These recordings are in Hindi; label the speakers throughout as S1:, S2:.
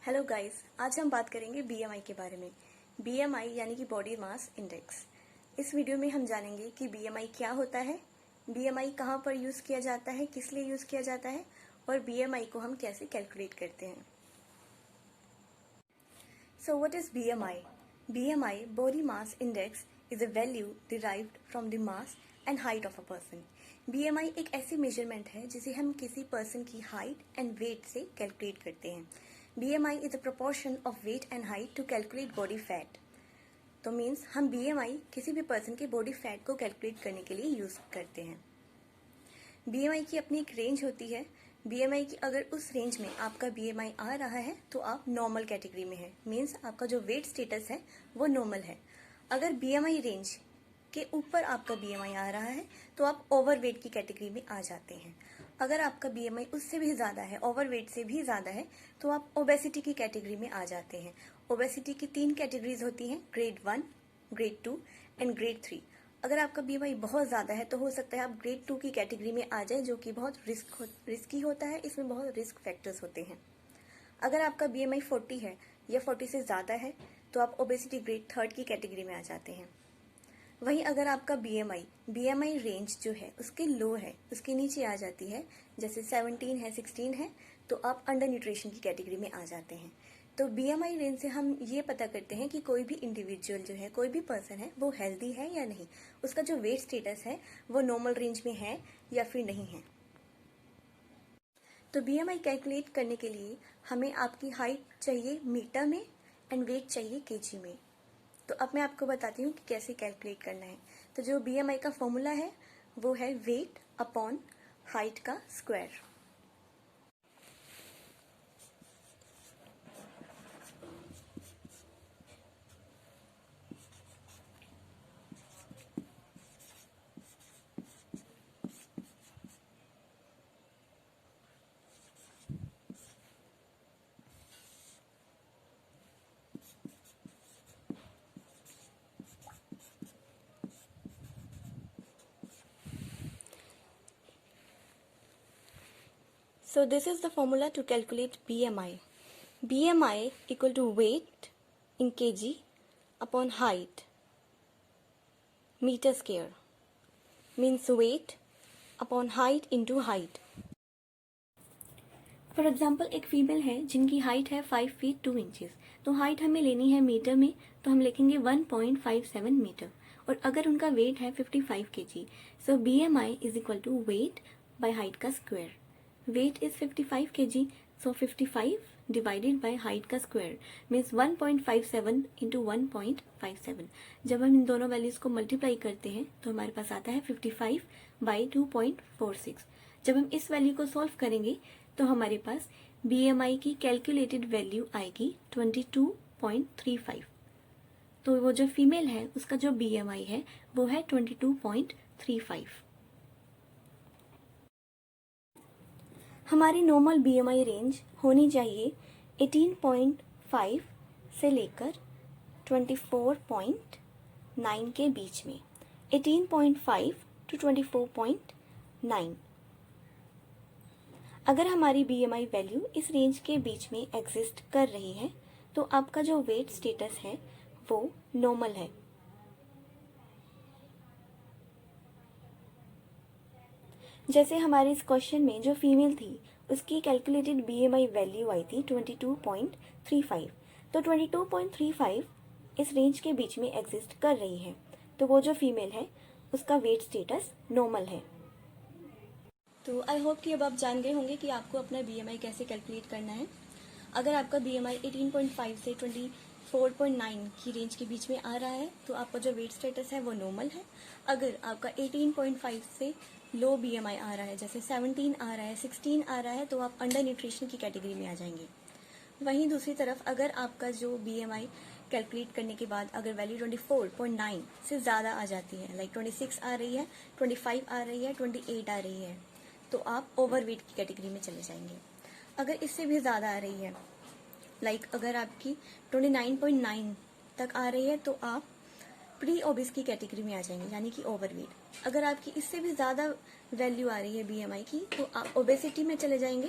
S1: हेलो गाइस, आज हम बात करेंगे बीएमआई के बारे में। बीएमआई यानी कि बॉडी मास इंडेक्स। इस वीडियो में हम जानेंगे कि बीएमआई क्या होता है, बीएमआई कहाँ पर यूज़ किया जाता है, किस लिए यूज़ किया जाता है और बीएमआई को हम कैसे कैलकुलेट करते हैं। So what is BMI? BMI, body mass index, is a value derived from the mass and height of a person. BMI एक ऐसी मेजरमेंट है जिसे हम किसी पर्सन की हाइट एंड वेट से कैलकुलेट करते हैं। BMI is a proportion of weight and height to calculate body fat. तो मीन्स हम BMI किसी भी पर्सन के बॉडी फैट को कैलकुलेट करने के लिए यूज करते हैं। BMI की अपनी एक रेंज होती है। BMI की अगर उस रेंज में आपका BMI आ रहा है तो आप नॉर्मल कैटेगरी में है, मीन्स आपका जो वेट स्टेटस है वो नॉर्मल है। अगर BMI रेंज के ऊपर आपका BMI आ रहा है तो आप ओवरवेट की कैटेगरी में आ जाते हैं। अगर आपका BMI उससे भी ज़्यादा है, ओवरवेट से भी ज़्यादा है, तो आप ओबेसिटी की कैटेगरी में आ जाते हैं। ओबेसिटी की 3 कैटेगरीज होती हैं, ग्रेड 1, ग्रेड 2 एंड ग्रेड 3। अगर आपका BMI बहुत ज़्यादा है तो हो सकता है आप ग्रेड 2 की कैटेगरी में आ जाए, जो कि बहुत रिस्की होता है। इसमें बहुत रिस्क फैक्टर्स होते हैं। अगर आपका BMI 40 है या 40 से ज़्यादा है तो आप ओबेसिटी ग्रेड 3 की कैटेगरी में आ जाते हैं। वहीं अगर आपका BMI रेंज जो है उसके लो है, उसके नीचे आ जाती है, जैसे 17 है, 16 है, तो आप अंडर न्यूट्रिशन की कैटेगरी में आ जाते हैं। तो BMI रेंज से हम ये पता करते हैं कि कोई भी इंडिविजुअल जो है, कोई भी पर्सन है, वो हेल्दी है या नहीं, उसका जो वेट स्टेटस है वो नॉर्मल रेंज में है या फिर नहीं है। तो BMI कैलकुलेट करने के लिए हमें आपकी हाइट चाहिए मीटर में एंड वेट चाहिए केजी में। तो अब मैं आपको बताती हूँ कि कैसे कैलकुलेट करना है। तो जो BMI का फॉर्मूला है वो है वेट अपॉन हाइट का square. So this is the formula to calculate BMI. BMI equal to weight in kg upon height meter square, means weight upon height into height. For example एक फीमेल है जिनकी हाइट है 5 फीट 2 इंचेस, तो हाइट हमें लेनी है मीटर में, तो हम लिखेंगे 1.57 मीटर। और अगर उनका वेट है 55 kg, so BMI is equal to weight by height का square. Weight is 55 kg, so 55 divided by height का स्क्वायर मीन्स 1.57 इंटू 1.57। जब हम इन दोनों वैल्यूज को मल्टीप्लाई करते हैं तो हमारे पास आता है 55 बाई 2.46। जब हम इस वैल्यू को सॉल्व करेंगे तो हमारे पास BMI की कैलकुलेटेड वैल्यू आएगी 22.35। तो वो जो फीमेल है उसका जो BMI है वो है 22.35। हमारी नॉर्मल BMI रेंज होनी चाहिए 18.5 से लेकर 24.9 के बीच में। 18.5 टू 24.9। अगर हमारी BMI वैल्यू इस रेंज के बीच में एग्जिस्ट कर रही है तो आपका जो वेट स्टेटस है वो नॉर्मल है। जैसे हमारे इस क्वेश्चन में जो फीमेल थी उसकी कैलकुलेटेड BMI वैल्यू आई थी 22.35। तो 22.35 इस रेंज के बीच में एग्जिस्ट कर रही है, तो वो जो फीमेल है उसका वेट स्टेटस नॉर्मल है। तो आई होप कि अब आप जान गए होंगे कि आपको अपना BMI कैसे कैलकुलेट करना है। अगर आपका BMI 18.5 से 24.9 की रेंज के बीच में आ रहा है तो आपका जो वेट स्टेटस है वो नॉर्मल है। अगर आपका 18.5 से लो BMI आ रहा है, जैसे 17 आ रहा है, 16 आ रहा है, तो आप अंडर न्यूट्रिशन की कैटेगरी में आ जाएंगे। वहीं दूसरी तरफ अगर आपका जो BMI कैलकुलेट करने के बाद अगर वैल्यू 24.9 से ज़्यादा आ जाती है, लाइक 26 आ रही है, 25 आ रही है, 28 आ रही है, तो आप ओवरवेट की कैटेगरी में चले जाएंगे। अगर इससे भी ज़्यादा आ रही है, लाइक अगर आपकी 29.9 तक आ रही है, तो आप प्री ओबिस की कैटेगरी में आ जाएंगे, यानी कि ओवरवेट। अगर आपकी इससे भी ज़्यादा वैल्यू आ रही है BMI की तो आप ओबेसिटी में चले जाएंगे,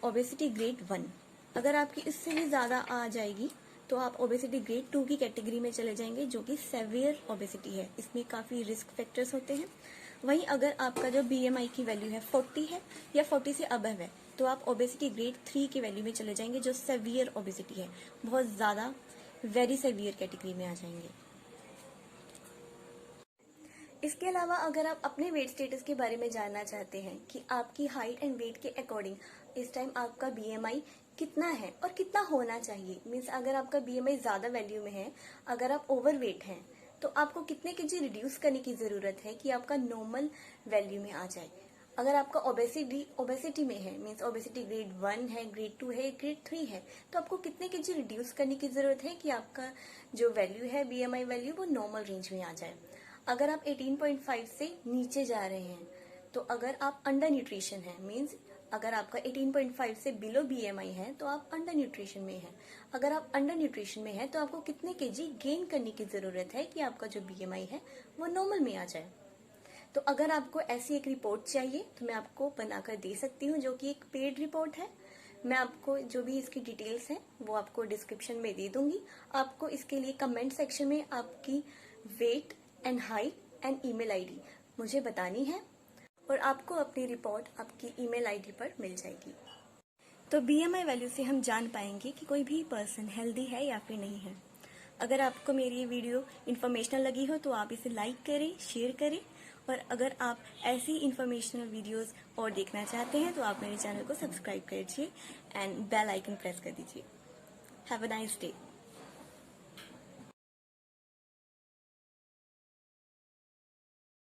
S1: ओबेसिटी ग्रेड 1। अगर आपकी इससे भी ज़्यादा आ जाएगी तो आप ओबेसिटी ग्रेड 2 की कैटेगरी में चले जाएंगे, जो कि सेवियर ओबेसिटी है। इसमें काफ़ी रिस्क फैक्टर्स होते हैं। वहीं अगर आपका जो बीएमआई की वैल्यू है 40 है या 40 से अबव है, तो आप ओबेसिटी ग्रेड 3 की वैल्यू में चले जाएंगे, जो सेवियर ओबेसिटी है। बहुत ज़्यादा वेरी सेवियर कैटेगरी में आ जाएंगे। इसके अलावा अगर आप अपने वेट स्टेटस के बारे में जानना चाहते हैं कि आपकी हाइट एंड वेट के अकॉर्डिंग इस टाइम आपका बीएमआई कितना है और कितना होना चाहिए, मीन्स अगर आपका बीएमआई ज़्यादा वैल्यू में है, अगर आप ओवरवेट हैं, तो आपको कितने केजी रिड्यूस करने की ज़रूरत है कि आपका नॉर्मल वैल्यू में आ जाए। अगर आपका ओबेसिटी में है, मीन्स ओबेसिटी ग्रेड 1 है, ग्रेड 2 है, ग्रेड 3 है, तो आपको कितने केजी रिड्यूस करने की ज़रूरत है कि आपका जो वैल्यू है बीएमआई वैल्यू वो नॉर्मल रेंज में आ जाए। अगर आप 18.5 से नीचे जा रहे हैं, तो अगर आप अंडर न्यूट्रिशन है, मीन्स अगर आपका 18.5 से बिलो बीएमआई है तो आप अंडर न्यूट्रिशन में है। अगर आप अंडर न्यूट्रिशन में है तो आपको कितने केजी गेन करने की ज़रूरत है कि आपका जो बीएमआई है वो नॉर्मल में आ जाए। तो अगर आपको ऐसी एक रिपोर्ट चाहिए तो मैं आपको बनाकर दे सकती हूँ, जो कि एक पेड रिपोर्ट है। मैं आपको जो भी इसकी डिटेल्स हैं वो आपको डिस्क्रिप्शन में दे दूंगी। आपको इसके लिए कमेंट सेक्शन में आपकी weight and height and email ID मुझे बतानी है, और आपको अपनी रिपोर्ट आपकी ईमेल आईडी पर मिल जाएगी। तो बीएमआई वैल्यू से हम जान पाएंगे कि कोई भी पर्सन हेल्दी है या फिर नहीं है। अगर आपको मेरी ये वीडियो इन्फॉर्मेशनल लगी हो तो आप इसे लाइक करें, शेयर करें, और अगर आप ऐसी इन्फॉर्मेशनल वीडियोस और देखना चाहते हैं तो आप मेरे चैनल को सब्सक्राइब कर दीजिए एंड बेल आइकन प्रेस कर दीजिए। Have a nice day.